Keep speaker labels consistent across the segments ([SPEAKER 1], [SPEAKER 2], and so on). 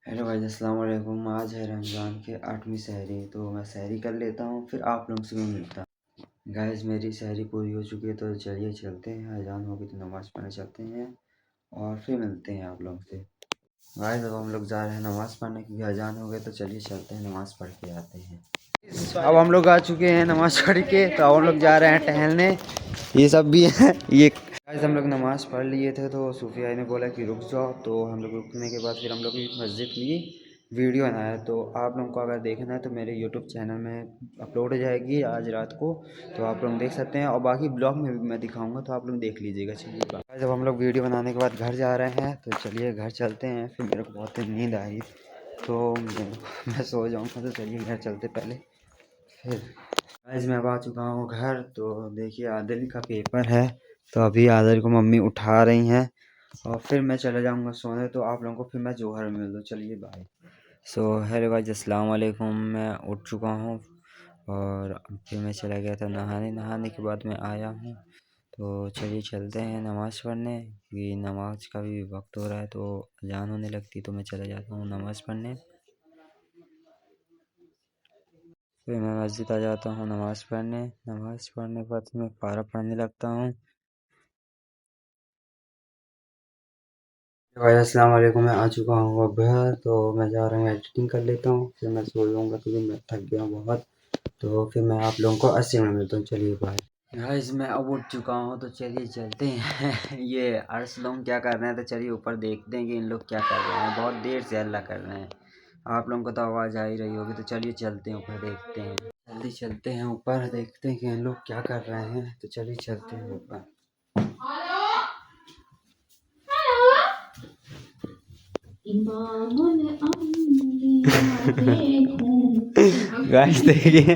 [SPEAKER 1] Hello भाई, अस्सलाम वालेकुम। आज है रमज़ान के 8वीं सहरी, तो मैं सहरी कर लेता हूँ, फिर आप लोगों से मैं मिलता हूँ। गाइस, मेरी सहरी पूरी हो चुकी है, तो चलिए चलते हैं। अजान होगी तो नमाज़ पढ़ने चलते हैं और फिर मिलते हैं आप लोगों से। गाइस, अब हम लोग जा रहे हैं नमाज़ पढ़ने, क्योंकि अजान हो गए, तो चलिए चलते हैं, नमाज़ पढ़ के आते हैं। अब हम लोग आ चुके हैं नमाज़ पढ़ के, तो अब हम लोग जा रहे हैं टहलने। ये सब भी है ये। गाइस, हम लोग नमाज़ पढ़ लिए थे, तो सूफिया ने बोला कि रुक जाओ, तो हम लोग रुकने के बाद फिर हम लोग मस्जिद में वीडियो बनाया। तो आप लोगों को अगर देखना है तो मेरे यूट्यूब चैनल में अपलोड हो जाएगी आज रात को, तो आप लोग देख सकते हैं, और बाकी ब्लॉग में भी मैं दिखाऊंगा, तो आप लोग देख लीजिएगा। चलिए, जब हम लोग वीडियो बनाने के बाद घर जा रहे हैं, तो चलिए घर चलते हैं। फिर मेरे को बहुत नींद आई, तो मैं सो जाऊँगा, तो चलिए घर चलते पहले। फिर आज मैं अब आ चुका हूँ घर, तो देखिए आदिल का पेपर है, तो अभी आदिल को मम्मी उठा रही हैं और फिर मैं चला जाऊँगा सोने। तो आप लोगों को फिर मैं जोहर में मिल दूँ। चलिए बाय। सो हेलो गाइस, अस्सलाम वालेकुम। मैं उठ चुका हूँ और फिर मैं चला गया था नहाने के बाद मैं आया हूँ। तो चलिए चलते हैं नमाज़ पढ़ने, क्योंकि नमाज का भी वक्त हो रहा है, तो अजान होने लगती, तो मैं चला जाता हूँ नमाज़ पढ़ने। फिर मैं मस्जिद आ जाता हूँ नमाज़ पढ़ने के बाद मैं पारा पढ़ने लगता हूँ। भाई अस्सलाम वालेकुम। मैं आ चुका हूँ अब घर, तो मैं जा रहा हूँ एडिटिंग कर लेता हूँ, फिर मैं सो जाऊँगा, क्योंकि मैं थक गया हूँ बहुत। तो फिर मैं आप लोगों को 80 में मिलता हूँ। चलिए बाय। गाइस, मैं अब उठ चुका हूँ, तो चलिए चलते हैं ये अर्श लोग क्या कर रहे हैं, तो चलिए ऊपर देखते हैं कि इन लोग क्या कर रहे हैं। बहुत देर से हल्ला कर रहे हैं, आप लोगों को तो आवाज़ आ ही रही होगी। तो चलिए चलते हैं ऊपर, देखते हैं। जल्दी चलते हैं ऊपर, देखते हैं कि इन लोग क्या कर रहे हैं। तो चलिए चलते हैं ऊपर। गाइस देखिए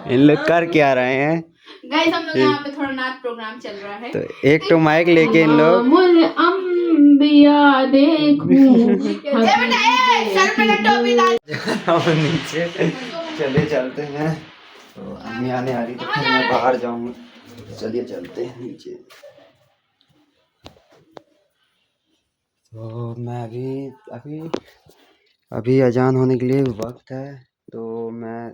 [SPEAKER 1] इन लोग कर क्या रहे हैं। गाइस, हम लोग यहाँ पे थोड़ा नाच प्रोग्राम चल रहा है, तो एक तो माइक लेके इन लोग नीचे चले चलते हैं। तो अम्मी आने आ रही, तो फिर मैं बाहर जाऊंगा। चलिए चलते हैं नीचे। तो मैं अभी अभी अजान होने के लिए वक्त है, तो मैं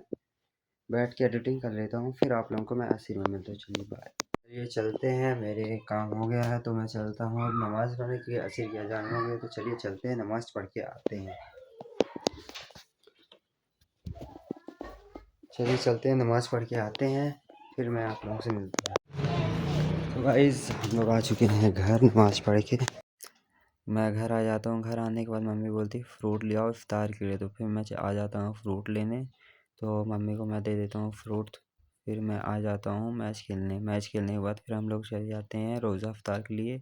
[SPEAKER 1] बैठ के एडिटिंग कर लेता हूँ, फिर आप लोगों को मैं ऐसे में मिलता हूँ। चलिए बाय। चलिए चलते हैं, मेरे काम हो गया है, तो मैं चलता हूँ अब नमाज़ पढ़ने की। असर की अजान हो गया, तो चलिए चलते हैं, नमाज़ पढ़ के आते हैं। चलिए चलते हैं, नमाज़ पढ़ के आते हैं, फिर मैं आप लोगों से मिलता हूँ। तो गाइस, हम लोग आ चुके हैं घर नमाज़ पढ़ के। मैं घर आ जाता हूँ, घर आने के बाद मम्मी बोलती फ्रूट ले आओ इफ्तार के लिए, तो फिर मैं आ जाता हूँ फ्रूट लेने। तो मम्मी को मैं दे देता हूँ फ्रूट, फिर मैं आ जाता हूँ मैच खेलने के बाद फिर हम लोग चले जाते हैं रोज़ा इफ्तार के लिए।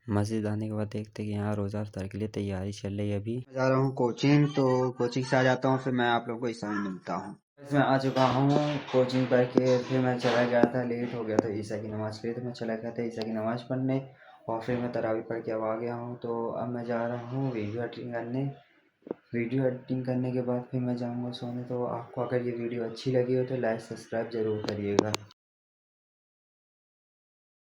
[SPEAKER 1] मस्जिद आने के बाद देखते हैं कि यहाँ रोज़ा इफ्तार के लिए तैयारी चल रही है। अभी मैं जा रहा हूँ कोचिंग, तो कोचिंग से आ जाता हूँ, फिर मैं आप लोगों को ईसा में मिलता हूँ। मैं आ चुका हूँ कोचिंग पढ़ के, फिर मैं चला गया था, लेट हो गया था ईसा की नमाज़ के लिए, तो मैं चला गया था ईसा की नमाज़ पढ़ने, और फिर मैं तरावी पढ़ के अब आ गया हूँ। तो अब मैं जा रहा हूँ वीडियो एडिटिंग करने के बाद फिर मैं जाऊँगा सोने। तो आपको अगर ये वीडियो अच्छी लगी हो तो लाइक सब्सक्राइब ज़रूर करिएगा।